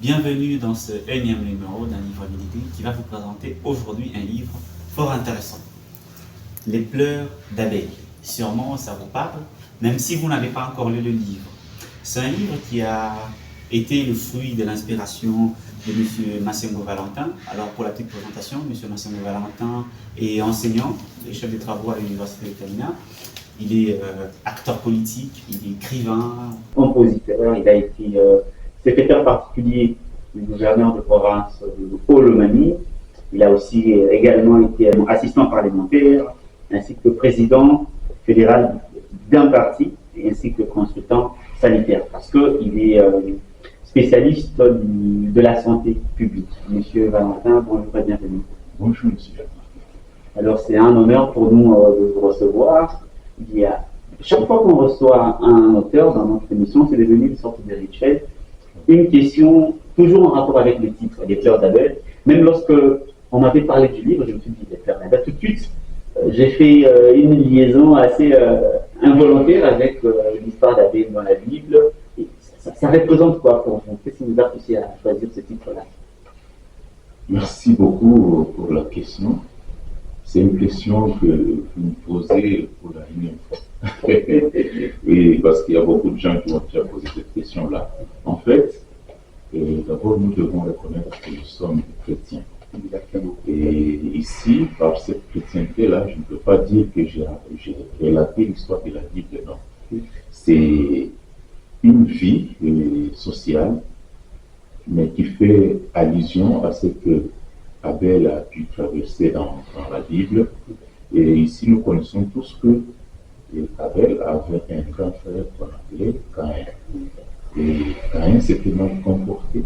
Bienvenue dans ce énième numéro d'un livre habilité qui va vous présenter aujourd'hui un livre fort intéressant. Les pleurs d'Abel. Sûrement ça vous parle, même si vous n'avez pas encore lu le livre. C'est un livre qui a été le fruit de l'inspiration de M. Massengo Valentin. Alors pour la petite présentation, M. Massengo Valentin est enseignant et chef de travaux à l'Université de Kamina. Il est acteur politique, il est écrivain, compositeur, il a été secrétaire particulier du gouverneur de province de Haut-Lomami. Il a aussi également été assistant parlementaire, ainsi que président fédéral d'un parti, ainsi que consultant sanitaire, parce qu'il est spécialiste de la santé publique. Monsieur Valentin, bonjour et bienvenue. Bonjour, monsieur. Alors, c'est un honneur pour nous de vous recevoir. Chaque fois qu'on reçoit un auteur dans notre émission, c'est devenu une sorte de rituel. Une question toujours en rapport avec le titre, Les pleurs d'Abel. Même lorsque on m'avait parlé du livre, je me suis dit Les pleurs d'Abel. Tout de suite, j'ai fait une liaison assez involontaire avec l'histoire d'Abel dans la Bible. Et ça représente quoi pour vous? Qu'est-ce qui vous a poussé à choisir ce titre-là? Merci beaucoup pour la question. C'est une question que vous me posez pour la énième fois. Oui, parce qu'il y a beaucoup de gens qui ont déjà posé cette question-là. En fait, d'abord, nous devons reconnaître que nous sommes chrétiens. Et ici, par cette chrétienté-là, je ne peux pas dire que j'ai relaté l'histoire de la Bible, non. C'est une vie sociale, mais qui fait allusion à ce que Abel a pu traverser dans la Bible. Et ici, nous connaissons tous que Abel avait un grand frère qu'on appelait Caïn. Et Caïn s'était mal comporté.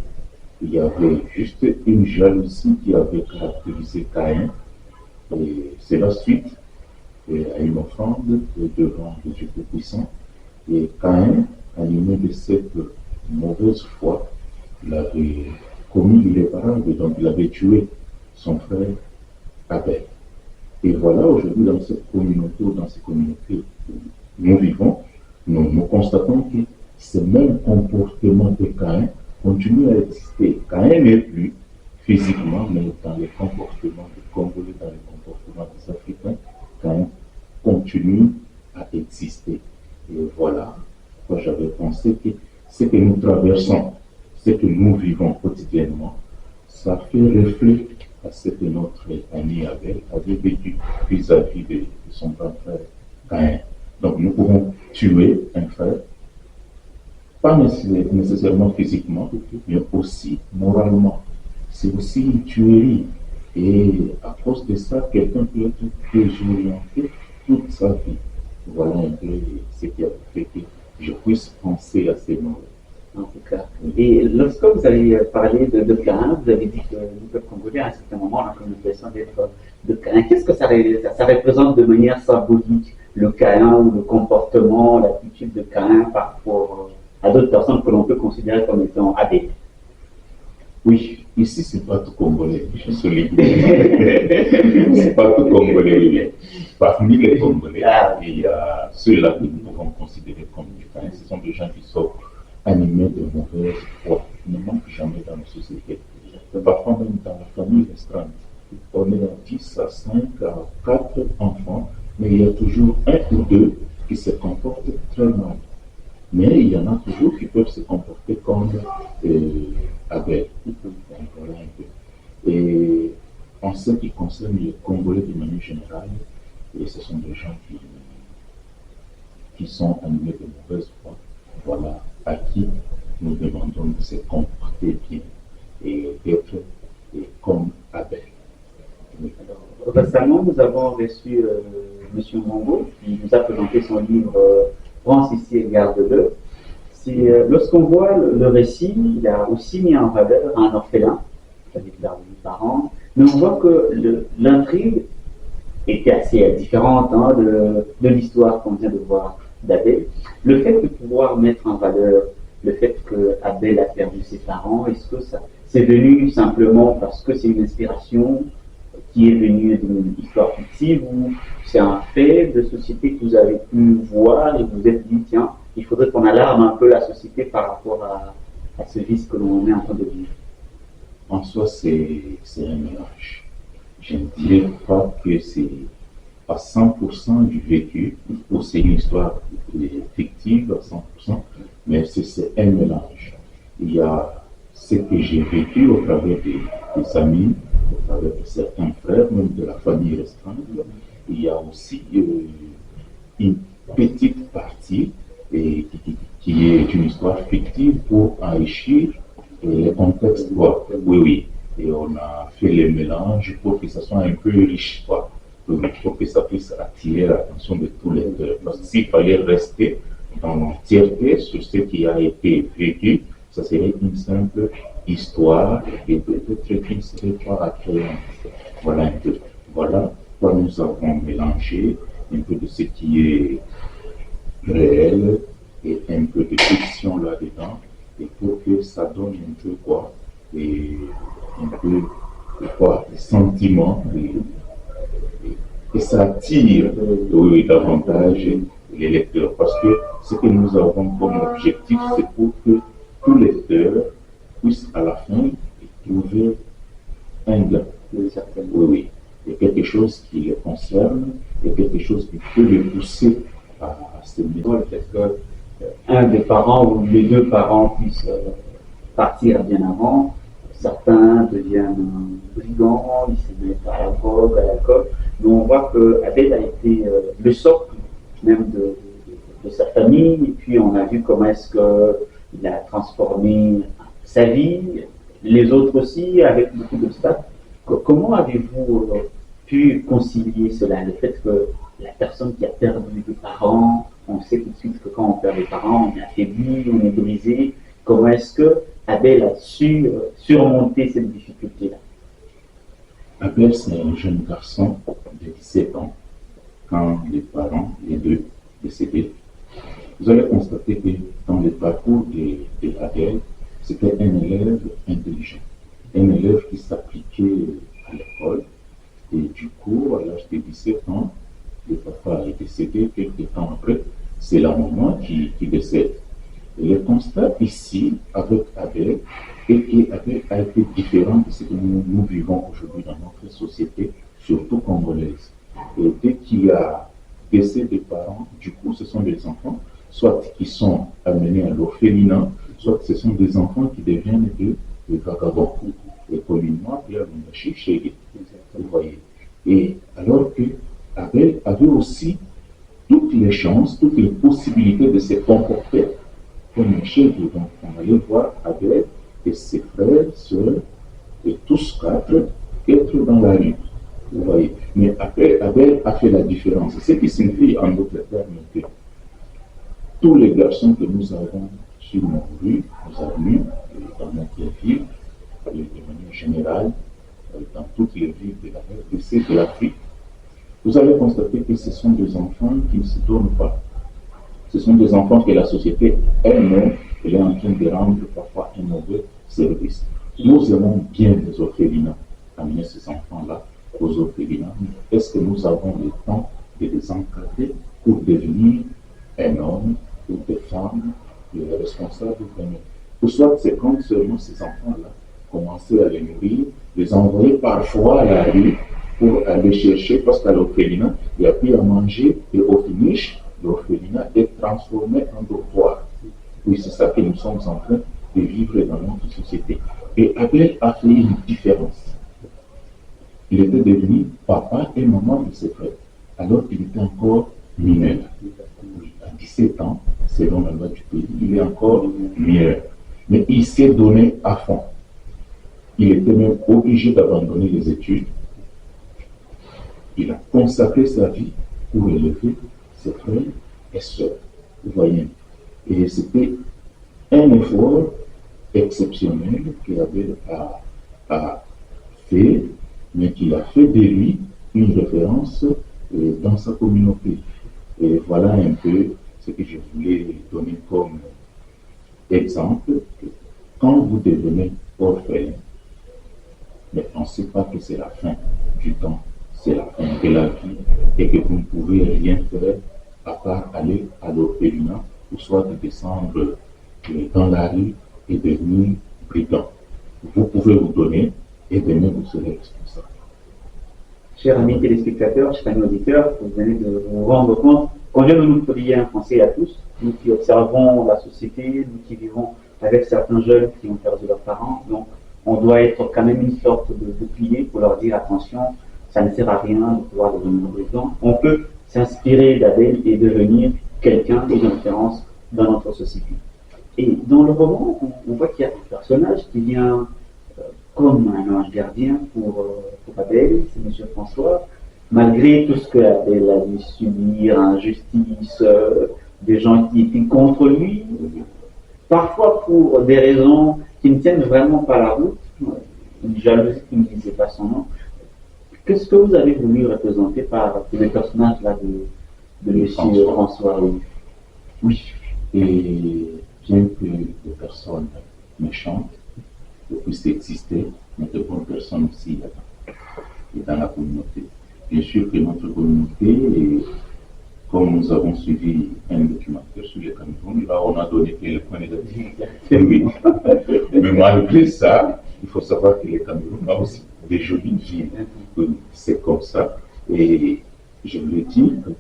Il y avait juste une jalousie qui avait caractérisé Caïn. Et c'est la suite à une offrande devant le Dieu Tout-Puissant. Et Caïn, animé de cette mauvaise foi, il avait commis l'irréparable, donc il avait tué son frère Abel. Et voilà, aujourd'hui, dans cette communauté ou dans ces communautés où nous vivons, nous constatons que ce même comportement de Caïn continue à exister. Caïn n'est plus physiquement, mais dans les comportements des Congolais, dans les comportements des Africains, Caïn continue à exister. Et voilà pourquoi j'avais pensé que ce que nous traversons, ce que nous vivons quotidiennement, ça fait reflet à ce que notre ami Abel avait vécu vis-à-vis de son grand frère Caïn. Donc nous pouvons tuer un frère, pas nécessairement physiquement, mais aussi moralement. C'est aussi une tuerie. Et à cause de ça, quelqu'un peut être désorienté toute sa vie. Voilà un peu ce qui a fait que je puisse penser à ces mots. En tout cas. Et lorsque vous avez parlé de Caïn, vous avez dit que le peuple congolais, à un certain moment, a comme l'impression d'être de Caïn. Qu'est-ce que ça représente de manière symbolique, le Caïn ou le comportement, l'attitude de Caïn par rapport à d'autres personnes que l'on peut considérer comme étant Abel? Oui, ici, c'est pas tout Congolais, je souligne. C'est pas tout Congolais. Parmi les Congolais, il y a ceux-là que nous pouvons considérer comme des Caïns. Ce sont des gens qui sont animés de mauvaise foi, qui ne manquent jamais dans nos sociétés. Parfois même dans la famille restreinte, on est à 10 à 5 à 4 enfants, mais il y a toujours un ou deux qui se comportent très mal. Mais il y en a toujours qui peuvent se comporter comme Abel. Voilà un peu. Et en ce qui concerne les Congolais de manière générale, et ce sont des gens qui sont animés de mauvaise foi. Voilà à qui nous demandons de se comporter bien et d'être comme Abel. Oui. Récemment, nous avons reçu M. Mongo qui nous a présenté son livre France ici et garde-le. Lorsqu'on voit le récit, il a aussi mis en valeur un orphelin qui avait perdu des parents, mais on voit que l'intrigue était assez différente de l'histoire qu'on vient de voir d'Abel. Le fait de pouvoir mettre en valeur le fait qu'Abel a perdu ses parents, est-ce que ça c'est venu simplement parce que c'est une inspiration qui est venue d'une histoire fictive ou c'est un fait de société que vous avez pu voir et vous vous êtes dit, tiens, il faudrait qu'on alarme un peu la société par rapport à ce vice que l'on est en train de vivre? En soi, c'est un mélange. Je ne dirais pas que c'est à 100% du vécu, ou c'est une histoire fictive à 100%, mais c'est un mélange. Il y a ce que j'ai vécu au travers des amis, au travers de certains frères, même de la famille restreinte. Il y a aussi une petite partie qui est une histoire fictive pour enrichir les contextes. Quoi. Oui, oui. Et on a fait les mélanges pour que ça soit un peu riche, quoi. Pour que ça puisse attirer l'attention de tous les lecteurs. Parce que s'il fallait rester dans l'entièreté sur ce qui a été vécu, ça serait une simple histoire et peut-être qui ne serait pas attrayante. Voilà un peu. Voilà quoi nous avons mélangé un peu de ce qui est réel et un peu de fiction là-dedans, et pour que ça donne un peu quoi, et un peu quoi, des sentiments, et ça attire oui, davantage les lecteurs. Parce que ce que nous avons comme objectif, c'est pour que tout lecteur puisse à la fin trouver un gain. Oui, oui. Il y a quelque chose qui les concerne, il y a quelque chose qui peut les pousser à se mettre. Le fait qu'un des parents ou les deux parents puissent partir bien avant, certains deviennent brigands, ils se mettent à la drogue, à l'alcool. Mais on voit que Abel a été le socle même de sa famille, et puis on a vu comment est-ce qu'il a transformé sa vie, les autres aussi, avec beaucoup d'obstacles. Comment avez-vous pu concilier cela, le fait que la personne qui a perdu des parents, on sait tout de suite que quand on perd des parents, on est affaibli, on est brisé. Comment est-ce que Abel a su surmonter cette difficulté-là? Abel, c'est un jeune garçon de 17 ans, quand les parents, les deux, décédés. Vous allez constater que dans le parcours d'Abel, c'était un élève intelligent, un élève qui s'appliquait à l'école. Et du coup, à l'âge de 17 ans, le papa est décédé. Quelques temps après, c'est la maman qui décède. Et le constat ici, avec Abel, est qu'Abel a été différent de ce que nous vivons aujourd'hui dans notre société, surtout congolaise. Et dès qu'il y a décès des parents, du coup, ce sont des enfants, soit qui sont amenés à l'orphelinat, soit ce sont des enfants qui deviennent des vagabonds. Et communément, il y a une chez vous voyez. Et alors que Abel avait aussi toutes les chances, toutes les possibilités de se comporter comme un chef. Donc, on allait voir Abel et ses frères, sœurs, et tous quatre être dans la rue. Vous voyez. Mais après, Abel a fait la différence. Ce qui signifie en d'autres termes que tous les garçons que nous avons sur nos rues, nos avenues, dans notre ville, de manière générale, dans toutes les villes de l'Afrique, vous allez constater que ce sont des enfants qui ne se donnent pas. Ce sont des enfants que la société elle-même est en train de rendre parfois un mauvais service. Nous aimons bien les orphelinats, amener ces enfants-là aux orphelinats. Est-ce que nous avons le temps de les encadrer pour devenir un homme ou des femmes responsables vraiment? Ou soit c'est quand seulement ces enfants-là commencer à les nourrir, les envoyer parfois à la rue pour aller chercher, parce qu'à l'orphelinat, il n'y a plus à manger, et au finish, l'orphelinat est transformé en dortoir. Oui, c'est ça que nous sommes en train de vivre dans notre société. Et Abel a fait une différence. Il était devenu papa et maman de ses frères, alors qu'il était encore mineur. Oui, à 17 ans, selon la loi du pays, il est encore mineur. Mais il s'est donné à fond. Il était même obligé d'abandonner les études. Il a consacré sa vie pour élever ses frères et sœurs. Vous voyez. Et c'était un effort exceptionnel qu'Abel a fait, mais qu'il a fait de lui une référence dans sa communauté. Et voilà un peu ce que je voulais donner comme exemple. Quand vous devenez orphelin, mais on ne sait pas que c'est la fin du temps, c'est la fin de la vie, et que vous ne pouvez rien faire à part aller à l'orphelinat, ou soit de descendre dans la rue et devenir brigand. Vous pouvez vous donner et demain vous serez responsable. Chers amis téléspectateurs, chers amis auditeurs, vous venez de vous rendre compte qu'on vient de nous produire un conseil à tous, nous qui observons la société, nous qui vivons avec certains jeunes qui ont perdu leurs parents. Donc, on doit être quand même une sorte de pilier pour leur dire attention, ça ne sert à rien de pouvoir devenir brigand. On peut s'inspirer d'Abel et devenir quelqu'un, une référence dans notre société. Et dans le roman, on voit qu'il y a un personnage qui vient comme un ange gardien pour Abel, c'est M. François, malgré tout ce que Abel a dû subir, injustice, des gens qui étaient contre lui, parfois pour des raisons qui ne tiennent vraiment pas la route, une jalousie qui ne disait pas son nom. Qu'est-ce que vous avez voulu représenter par le personnage-là de M. François? Oui, et bien que des personnes méchantes puissent exister, mais de bonnes personnes aussi dans la communauté. Bien sûr que notre communauté, comme nous avons suivi un documentaire sur le Cameroun, là on a donné le point négatif. Oui. Mais malgré ça, il faut savoir que le Cameroun a aussi des jolies villes. C'est comme ça. Et je voulais dire que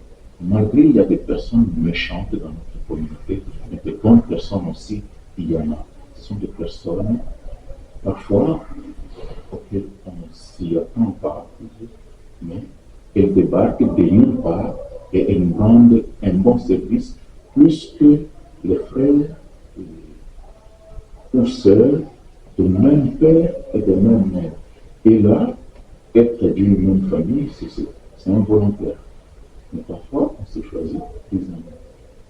malgré il y a des personnes méchantes dans notre communauté, mais de bonnes personnes aussi, il y en a. Ce sont des personnes, parfois, auxquelles on ne s'y attend pas, mais elles débarquent de nulle part et elles rendent un bon service plus que les frères ou sœurs de même père et de même mère. Et là, être d'une même famille, c'est involontaire. Mais parfois, on se choisit des amis.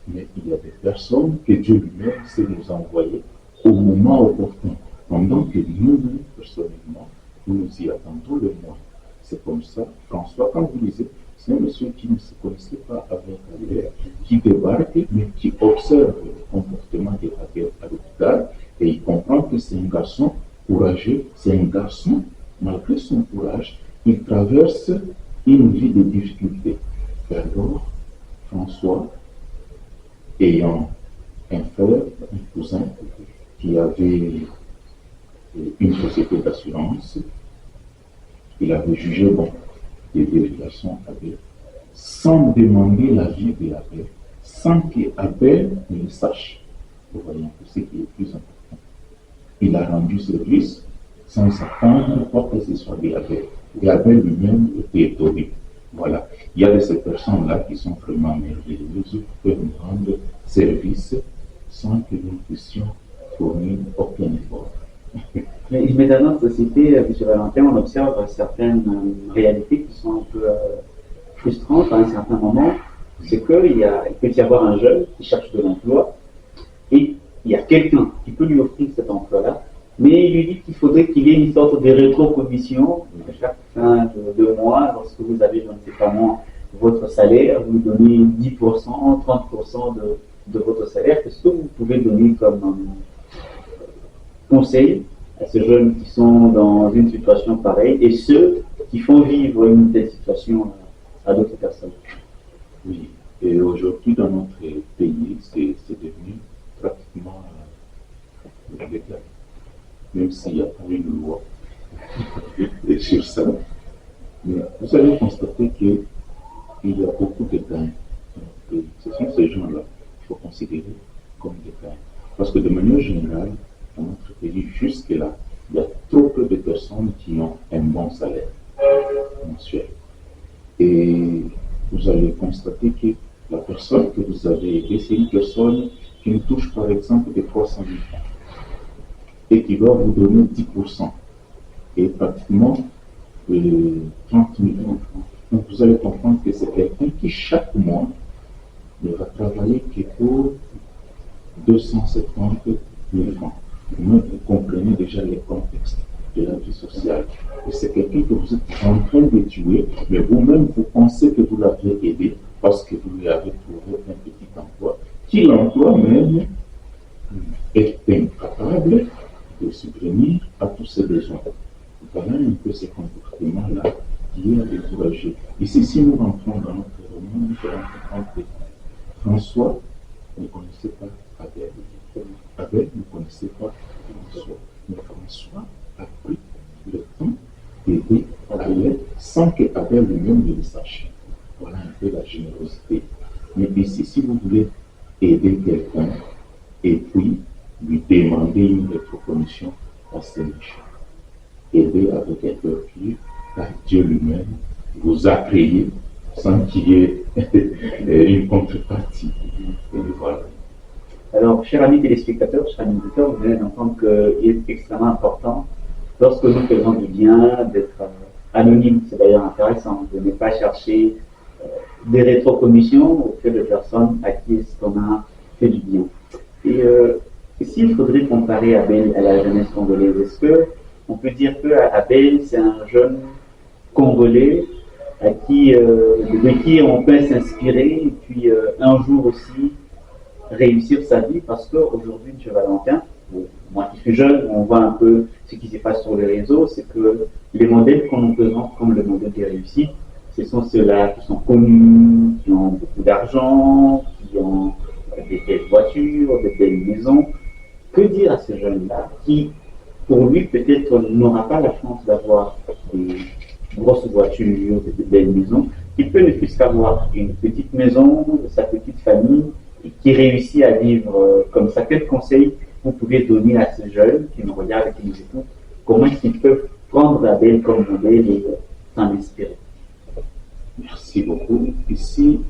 Mais il y a des personnes que Dieu lui-même sait nous envoyer au moment opportun, pendant que nous-mêmes, personnellement, nous nous y attendons le moins. C'est comme ça, François, quand vous lisez, c'est un monsieur qui ne se connaissait pas avec Abel, qui débarque, mais qui observe le comportement d'Abel à l'hôpital, et il comprend que c'est un garçon courageux, c'est un garçon, malgré son courage, il traverse une vie de difficultés. Et alors, François, ayant un frère, un cousin, qui avait une société d'assurance, il avait jugé bon d'aider les garçons Abel, sans demander l'avis d'Abel, sans qu'Abel ne le sache. Vous voyez que c'est ce qui est plus important. Il a rendu service sans s'attendre quoi que ce soit d'Abel. Et Abel lui-même était étonné. Voilà. Il y a de ces personnes-là qui sont vraiment merveilleuses, qui peuvent nous rendre service sans que nous puissions fournir aucun effort. Mais dans notre société, M. Valentin, on observe certaines réalités qui sont un peu frustrantes à un certain moment. C'est qu'il peut y avoir un jeune qui cherche de l'emploi et il y a quelqu'un qui peut lui offrir cet emploi-là, mais il lui dit qu'il faudrait qu'il y ait une sorte de rétro-commission à chaque fin de 2 mois, lorsque vous avez, je ne sais pas moi, votre salaire, vous donnez 10%, 30% de votre salaire. Qu'est-ce que vous pouvez donner comme conseil à ces jeunes qui sont dans une situation pareille et ceux qui font vivre une telle situation à d'autres personnes? Oui, et aujourd'hui dans notre pays, c'est devenu pratiquement légal, même s'il n'y a pas une loi sur ça. Mais vous allez constater qu'il y a beaucoup de gains dans notre pays. Ce sont ces gens-là qu'il faut considérer comme des gains. Parce que de manière générale, dans notre pays, jusque-là, il y a trop peu de personnes qui ont un bon salaire mensuel. Et vous allez constater que la personne que vous avez aidée, c'est une personne qui ne touche par exemple que 300 000 francs et qui doit vous donner 10% et pratiquement 30 millions de francs. Donc vous allez comprendre que c'est quelqu'un qui chaque mois ne va travailler que pour 270 000 francs. Vous comprenez déjà les contextes de la vie sociale. Et c'est quelqu'un que vous êtes en train de tuer, mais vous-même vous pensez que vous l'avez aidé parce que vous lui avez trouvé un petit emploi, qui l'emploi même est incapable de subvenir à tous ses besoins. Voilà un peu ce comportement-là qui est à décourager. Ici, si nous rentrons dans notre roman, nous allons comprendre que François ne connaissait pas Abel. Abel ne connaissait pas François. Mais François a pris le temps d'aider Abel sans que Abel lui-même ne le sache. Voilà un peu la générosité. Mais ici, si vous voulez aider quelqu'un et puis lui demander une rétrocommission, c'est méchant. Aider avec un cœur pur, car Dieu lui-même vous a créé sans qu'il y ait une contrepartie. Et voilà. Alors, chers amis téléspectateurs, chers amis auditeurs, vous venez d'entendre qu'il est extrêmement important, lorsque nous faisons du bien, d'être anonyme. C'est d'ailleurs intéressant de ne pas chercher des rétrocommissions auprès de personnes à qui est-ce qu'on a fait du bien. Et s'il faudrait comparer Abel à la jeunesse congolaise, est-ce qu'on peut dire que Abel, c'est un jeune Congolais de qui on peut s'inspirer et puis un jour aussi réussir sa vie, parce qu'aujourd'hui, M. Valentin, moi qui suis jeune, on voit un peu ce qui se passe sur les réseaux, c'est que les modèles qu'on nous présente comme le modèle des réussites, ce sont ceux-là qui sont connus, qui ont beaucoup d'argent, qui ont des belles voitures, des belles maisons. Que dire à ces jeunes-là qui, pour lui, peut-être n'aura pas la chance d'avoir des grosses voitures, des belles maisons, qui peut ne plus qu'avoir une petite maison, sa petite famille, et qui réussit à vivre comme ça? Quel conseil vous pouvez donner à ces jeunes qui nous regardent et qui nous écoutent? Comment est-ce qu'ils peuvent prendre Abel comme modèle et s'en inspirer? Merci beaucoup. Ici,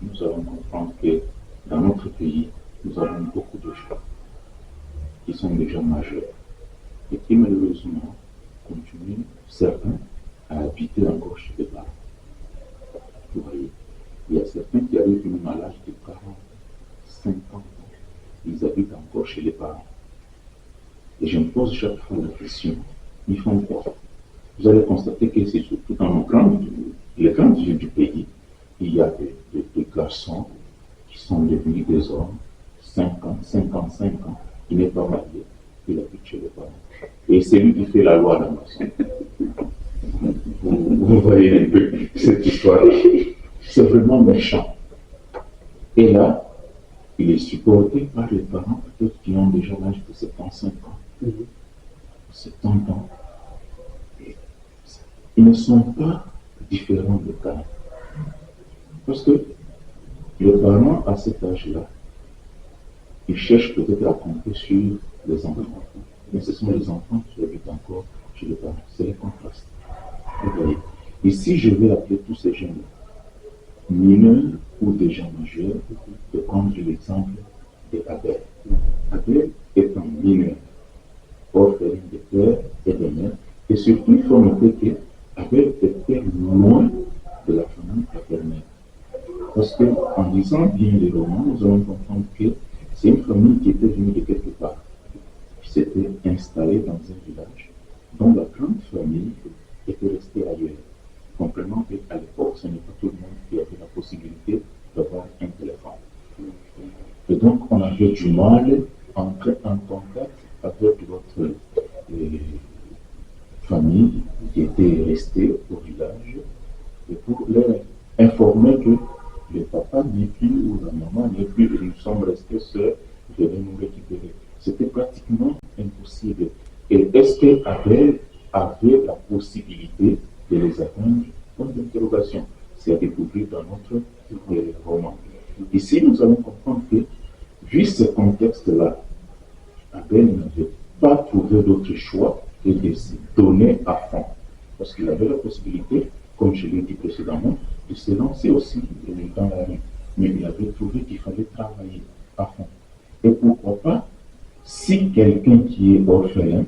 nous allons comprendre que dans notre pays, nous avons beaucoup de gens qui sont déjà majeurs et qui malheureusement continuent, certains, à habiter encore chez les parents. Vous voyez, il y a certains qui arrivent même à l'âge de 40, 50 ans, ils habitent encore chez les parents. Et je me pose chaque fois la question, ils font quoi? Vous allez constater que c'est surtout dans les grandes villes du pays, il y a des garçons qui sont devenus des hommes, 50, 55 ans, qui n'est pas marié, il habite chez les parents. Et c'est lui qui fait la loi à la maison. Vous voyez un peu cette histoire. C'est vraiment méchant. Et là, il est supporté par les parents, peut-être qui ont déjà l'âge de 75 ans, 70 ans. Et ils ne sont pas différents de cas. Parce que les parents, à cet âge-là, ils cherchent peut-être à compter sur les enfants. Mais ce sont les enfants qui habitent encore chez les parents. C'est le contraste. Vous voyez. Ici, je vais appeler tous ces jeunes mineurs ou des gens majeurs de prendre l'exemple d'Abel. Abel est un mineur, orphelin de père et de mère. Et surtout, il faut noter qu'Abel était loin de la famille paternelle. Parce qu'en lisant bien les romans, nous allons comprendre que c'est une famille qui était venue de quelque part, qui s'était installée dans un village, dont la grande famille était restée ailleurs. Comprenant qu'à l'époque, ce n'est pas tout le monde qui avait la possibilité d'avoir un téléphone. Et donc, on avait du mal à entrer en contact avec votre famille qui était restée au village et pour leur informer que le papa n'est plus ou la maman n'est plus et nous sommes restés seuls, venez nous récupérer. C'était pratiquement impossible. Et est-ce qu'Abel avait la possibilité de les atteindre? Point d'interrogation. C'est à découvrir dans notre roman. Ici, nous allons comprendre que, vu ce contexte-là, Abel n'avait pas trouvé d'autre choix que de se donner à fond. Parce qu'il avait la possibilité, comme je l'ai dit précédemment, de se lancer aussi dans la rue. Mais il avait trouvé qu'il fallait travailler à fond. Et pourquoi pas, si quelqu'un qui est orphelin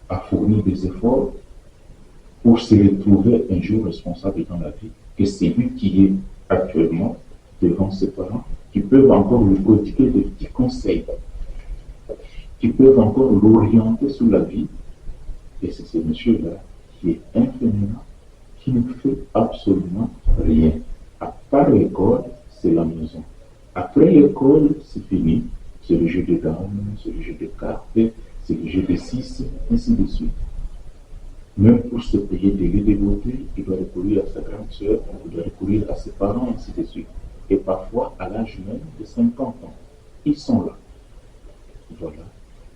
a fourni des efforts pour se retrouver un jour responsable dans la vie, que c'est lui qui est actuellement devant ses parents, qui peuvent encore lui prodiguer des petits conseils, qui peuvent encore l'orienter sur la vie. Et c'est ce monsieur-là qui est infirmière, qui ne fait absolument rien. À part l'école, c'est la maison. Après l'école, c'est fini. C'est le jeu de dames, c'est le jeu de cartes, c'est le jeu de 6, ainsi de suite. Même pour se payer des lieux de beauté, il doit recourir à sa grande sœur, il doit recourir à ses parents, ainsi de suite. Et parfois, à l'âge même de 50 ans, ils sont là. Voilà.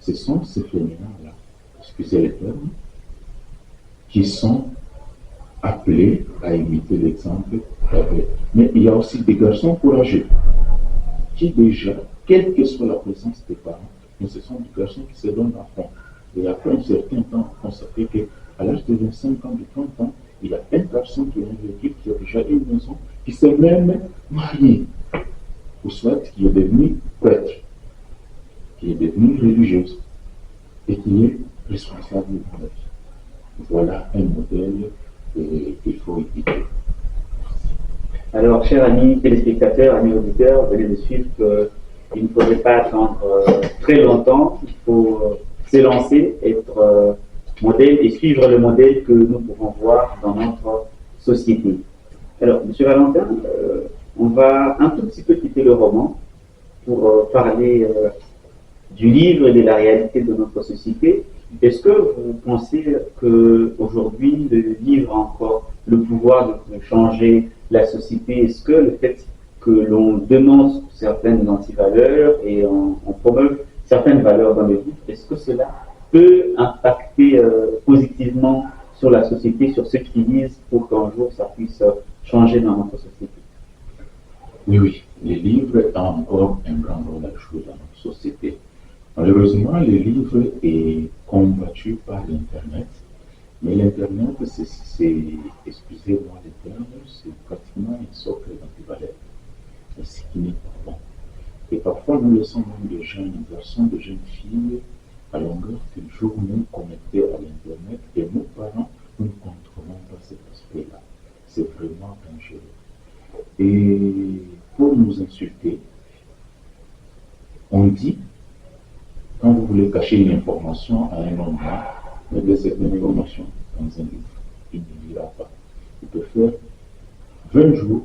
Ce sont ces fainéants-là, excusez les termes, qui sont appelés à imiter l'exemple d'Abel. Mais il y a aussi des garçons courageux qui déjà, quelle que soit la présence des parents, mais ce sont des garçons qui se donnent à fond. Et après un certain temps, on constaté qu'à l'âge de 25 ans, de 30 ans, il y a un garçon qui a vécu, qui a déjà une maison, qui s'est même marié, ou soit qui est devenu prêtre, qui est devenu religieuse, et qui est responsable de la vie. Voilà un modèle qu'il faut éviter. Alors, chers amis téléspectateurs, amis auditeurs, vous venez de suivre qu'il ne faudrait pas attendre très longtemps, il faut s'élancer, être modèle et suivre le modèle que nous pouvons voir dans notre société. Alors, M. Valentin, on va un tout petit peu quitter le roman pour parler du livre et de la réalité de notre société. Est-ce que vous pensez qu'aujourd'hui, le livre a encore le pouvoir de changer la société? Est-ce que le fait que l'on dénonce certaines antivaleurs et on promeuve certaines valeurs dans le livre, est-ce que cela peut impacter positivement sur la société, sur ceux qui lisent, pour qu'un jour ça puisse changer dans notre société? Oui, les livres ont encore un grand rôle à jouer dans notre société. Malheureusement, le livre est combattu par l'Internet, mais l'Internet, c'est excusez-moi le terme, c'est pratiquement une sorte d'antivaleur, ce qui n'est pas bon. Et parfois, nous laissons même des jeunes garçons, des jeunes filles, à longueur de journée connectés à l'Internet, et nos parents, nous ne contrôlons pas cet aspect-là. C'est vraiment dangereux. Et pour nous insulter, on dit, quand vous voulez cacher une information à un homme, mettez cette information dans un livre. Il ne lira pas. Il peut faire 20 jours,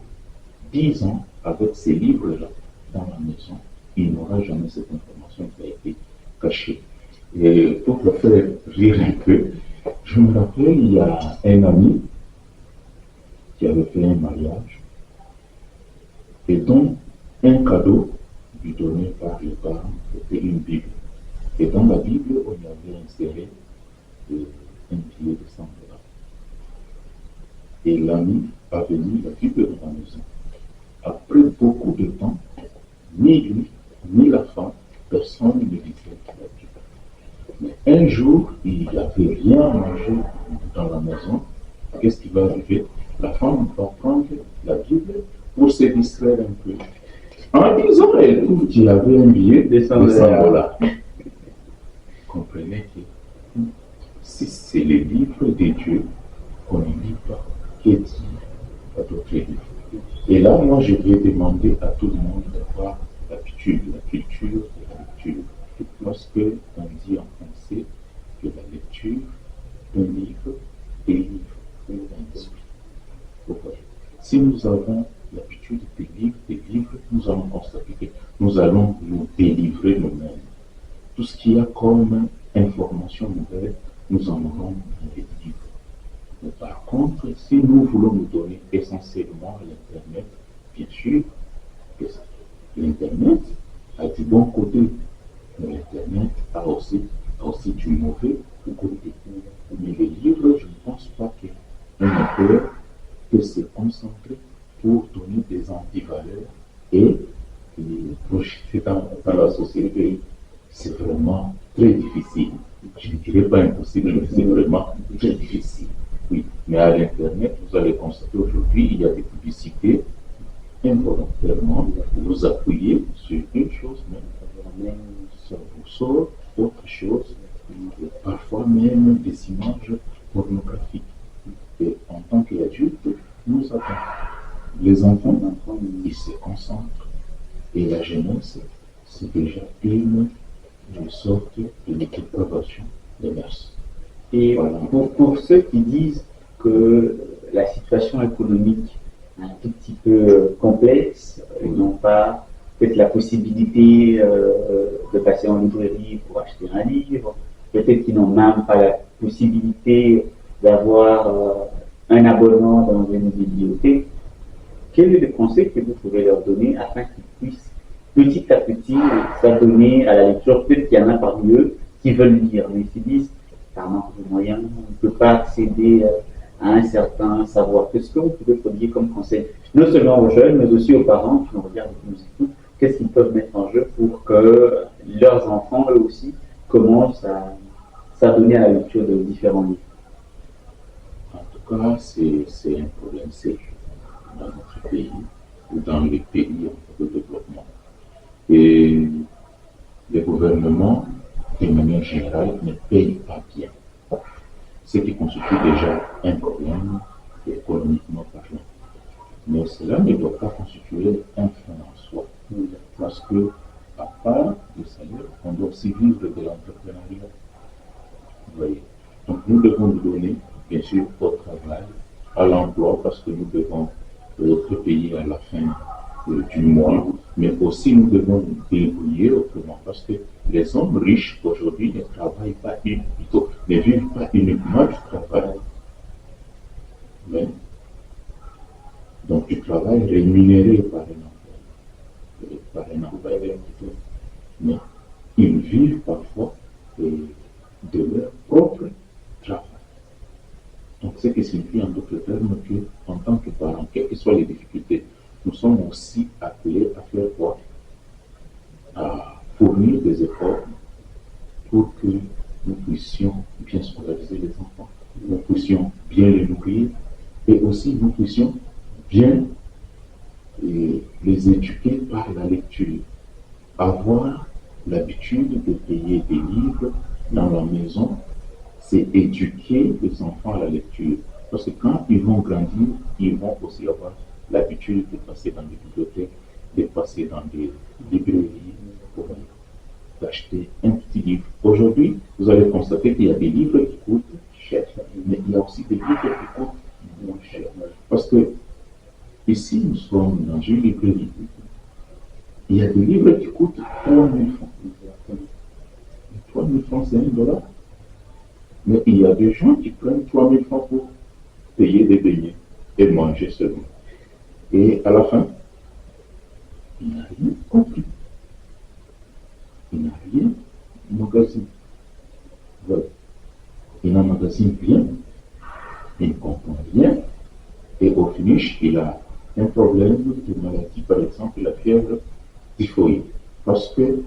10 ans avec ces livres-là dans la maison. Il n'aura jamais cette information qui a été cachée. Et pour le faire rire un peu, je me rappelle, il y a un ami qui avait fait un mariage et dont un cadeau lui donné par les parents était une Bible. Et dans la Bible, on y avait inséré un billet de 100 $. Et l'ami a venu la Bible dans la maison. Après beaucoup de temps, ni lui, ni la femme, personne ne lisait la Bible. Mais un jour, il n'y avait rien à manger dans la maison. Qu'est-ce qui va arriver? La femme va prendre la Bible pour se distraire un peu. En disant, elle trouve qu'il y avait un billet de 100 $. Comprenez que si c'est les livres de Dieu qu'on ne lit pas, qu'est-ce qu'il y a d'autres livres? Et là, moi, je vais demander à tout le monde d'avoir l'habitude, la culture de la lecture. Lorsque on dit en français que la lecture d'un livre délivre un esprit. Si nous avons l'habitude de lire des livres, nous allons constater que nous allons nous délivrer nous-mêmes. Tout ce qu'il y a comme information nouvelle, nous en aurons dans les livres. Mais par contre, si nous voulons nous donner essentiellement à l'Internet, bien sûr, que l'Internet a du bon côté, mais l'Internet a aussi du mauvais côté. Mais les livres, je ne pense pas qu'un auteur peut se concentrer pour donner des antivaleurs et les projeter dans la société. C'est vraiment très difficile. Je ne dirais pas impossible, mais c'est vraiment très difficile. Oui, mais à l'Internet, vous allez constater aujourd'hui, il y a des publicités involontairement, vous appuyez sur une chose, même ça vous sort autre chose, et parfois même des images pornographiques. Et en tant qu'adulte, nous avons les enfants, ils se concentrent, et la jeunesse, c'est déjà une sorte de dépravation des mœurs. Et voilà. Pour ceux qui disent que la situation économique est un tout petit peu complexe, ils n'ont pas peut-être la possibilité de passer en librairie pour acheter un livre, peut-être qu'ils n'ont même pas la possibilité d'avoir un abonnement dans une bibliothèque. Quel est le conseil que vous pouvez leur donner afin qu'ils puissent petit à petit s'adonner à la lecture. Peut-être qu'il y en a parmi eux qui veulent lire, mais ils se disent, par manque de moyens, on ne peut pas accéder à un certain savoir. Qu'est-ce que vous pouvez prodiguer comme conseil, non seulement aux jeunes, mais aussi aux parents qui nous regardent et qui nous écoutent? Qu'est-ce qu'ils peuvent mettre en jeu pour que leurs enfants, eux aussi, commencent à s'adonner à la lecture de différents livres? En tout cas, c'est un problème sérieux dans notre pays ou dans les pays en cours de développement. Et les gouvernements, de manière générale, ne payent pas bien, ce qui constitue déjà un problème économiquement parlant. Mais cela ne doit pas constituer un frein en soi, parce que, à part le salaire, on doit aussi vivre de l'entrepreneuriat. Vous voyez. Donc nous devons nous donner, bien sûr, au travail, à l'emploi, parce que nous devons être payés à la fin du mois, mais aussi nous devons nous débrouiller autrement, parce que les hommes riches aujourd'hui ne travaillent pas plutôt, ne vivent pas uniquement du travail, mais donc du travail rémunéré par un employeur plutôt, mais ils vivent parfois de leur propre travail. Donc, ce qui signifie en d'autres termes qu'en tant que parents, quelles que soient les difficultés, nous sommes aussi appelés à faire quoi? À fournir des efforts pour que nous puissions bien scolariser les enfants, nous puissions bien les nourrir et aussi nous puissions bien les éduquer par la lecture. Avoir l'habitude de payer des livres dans la maison, c'est éduquer les enfants à la lecture. Parce que quand ils vont grandir, ils vont aussi avoir l'habitude de passer dans des bibliothèques, de passer dans des librairies, pour d'acheter un petit livre. Aujourd'hui, vous allez constater qu'il y a des livres qui coûtent cher, mais il y a aussi des livres qui coûtent moins cher. Parce que ici, nous sommes dans une librairie. Il y a des livres qui coûtent 3 000 francs. 3 000 francs, c'est $1. Mais il y a des gens qui prennent 3 000 francs pour payer des beignets et manger seulement. Et à la fin, il n'a rien compris. Il n'a rien magasiné. Voilà. Il n'emmagasine rien, il ne comprend rien, et au finish, il a un problème de maladie, par exemple la fièvre typhoïde. Parce que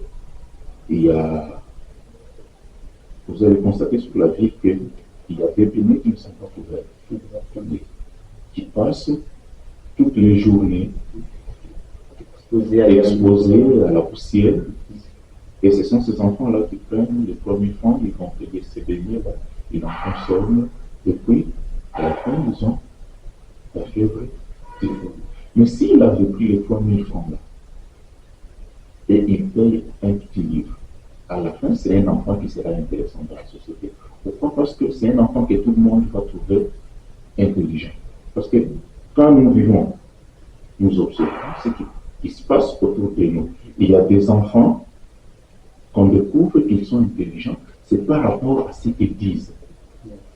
vous allez constater sur la vie qu'il y a des beignets qui ne sont pas couverts, qui passent toutes les journées exposés à la poussière. Et ce sont ces enfants-là qui prennent les 3 000 francs, ils vont payer ces beignets-là, ils en consomment, et puis, à la fin, ils ont la fièvre typhoïde. Mais s'il avait pris les 3 000 francs-là, et il paye un petit livre, à la fin, c'est un enfant qui sera intéressant dans la société. Pourquoi? Parce que c'est un enfant que tout le monde va trouver intelligent. Parce que quand nous vivons, nous observons ce qui se passe autour de nous. Il y a des enfants qu'on découvre qu'ils sont intelligents, c'est par rapport à ce qu'ils disent.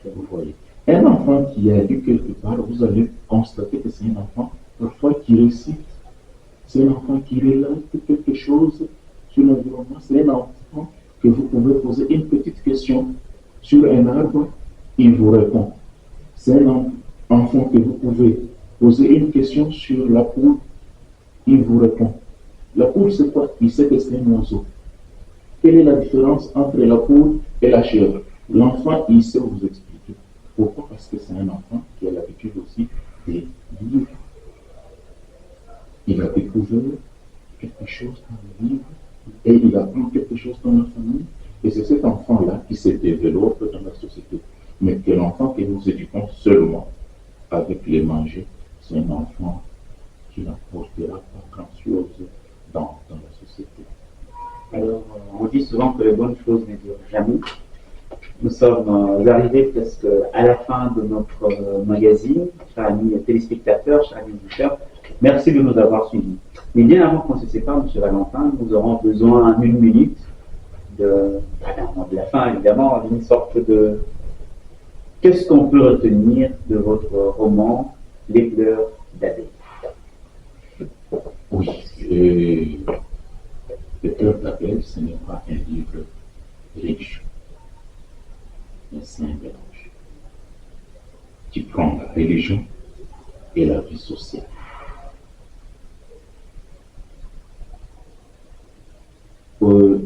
Vous voyez. Un enfant qui a lu quelque part, vous allez constater que c'est un enfant parfois qui récite. C'est un enfant qui relate quelque chose sur l'environnement. C'est un enfant que vous pouvez poser une petite question sur un arbre, il vous répond. C'est un enfant que vous pouvez poser une question sur la poule, il vous répond. La poule, c'est quoi? Il sait que c'est un oiseau. Quelle est la différence entre la poule et la chèvre? L'enfant, il sait vous expliquer. Pourquoi? Parce que c'est un enfant qui a l'habitude aussi de lire. Il a découvert quelque chose dans le livre et il apprend quelque chose dans la famille. Et c'est cet enfant-là qui se développe dans la société. Mais que l'enfant que nous éduquons seulement avec les manger, c'est un enfant qui n'apportera pas grand-chose dans la société. Alors, on dit souvent que les bonnes choses ne durent jamais. Nous sommes arrivés presque à la fin de notre magazine, chers amis téléspectateurs, chers amis auditeurs. Merci de nous avoir suivis. Mais bien avant qu'on se sépare, M. Valentin, nous aurons besoin d'une minute de la fin, évidemment, une sorte de... Qu'est-ce qu'on peut retenir de votre roman, Les pleurs d'Adèle? Oui, ce n'est pas un livre religieux, mais c'est un mélange qui prend la religion et la vie sociale.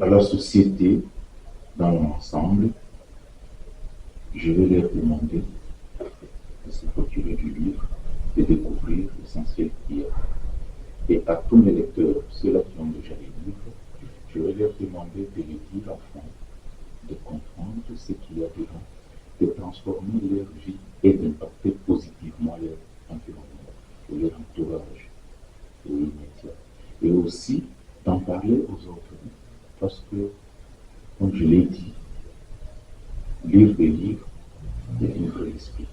À la société, dans l'ensemble, je vais leur demander de se procurer du livre, de découvrir l'essentiel qu'il y a. Et à tous mes lecteurs, ceux-là qui ont déjà les livres, je vais leur demander de les lire afin de comprendre ce qu'il y a dedans, de transformer leur vie et d'impacter positivement leur environnement, leur entourage immédiat. Et aussi d'en parler aux autres. Parce que, comme je l'ai dit, lire des livres, des livres l'esprit.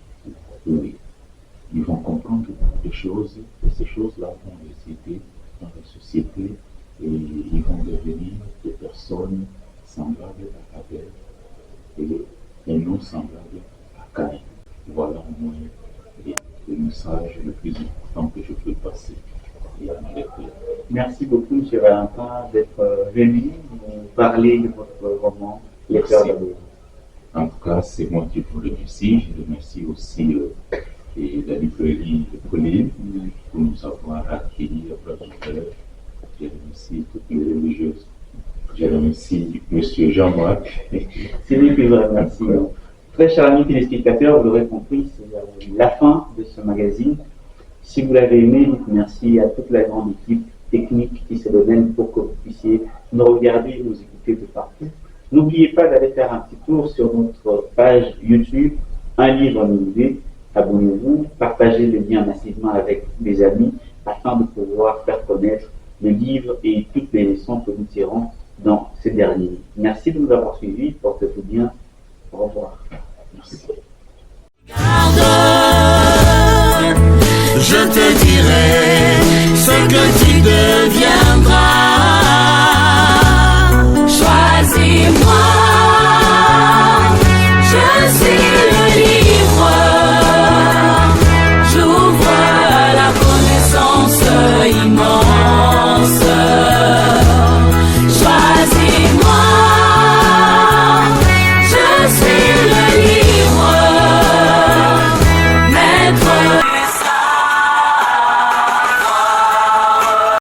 Oui. Ils vont comprendre des choses, et ces choses-là vont les aider dans la société, et ils vont devenir des personnes semblables à Abel et non semblables à Caïn. Voilà au moins le message le plus important que je peux passer. Merci beaucoup, M. Valentin, d'être venu nous parler de votre roman, Les Pleurs d'Abel. En tout cas, c'est moi qui vous remercie. Je remercie aussi la librairie Colline pour nous avoir accueillis à Plat-du-Cœur. Je remercie toutes les religieuses. Je remercie M. Jean-Marc. C'est lui que je remercie. Très chers amis téléspectateurs, vous l'aurez compris, c'est la fin de ce magazine. Si vous l'avez aimé, merci à toute la grande équipe technique qui se donne pour que vous puissiez nous regarder, nous écouter de partout. N'oubliez pas d'aller faire un petit tour sur notre page YouTube, Un livre nommé. Abonnez-vous, partagez le lien massivement avec des amis afin de pouvoir faire connaître le livre et toutes les leçons que nous tirons dans ces derniers. Merci de nous avoir suivis, portez-vous bien, au revoir. Merci. Je te dirai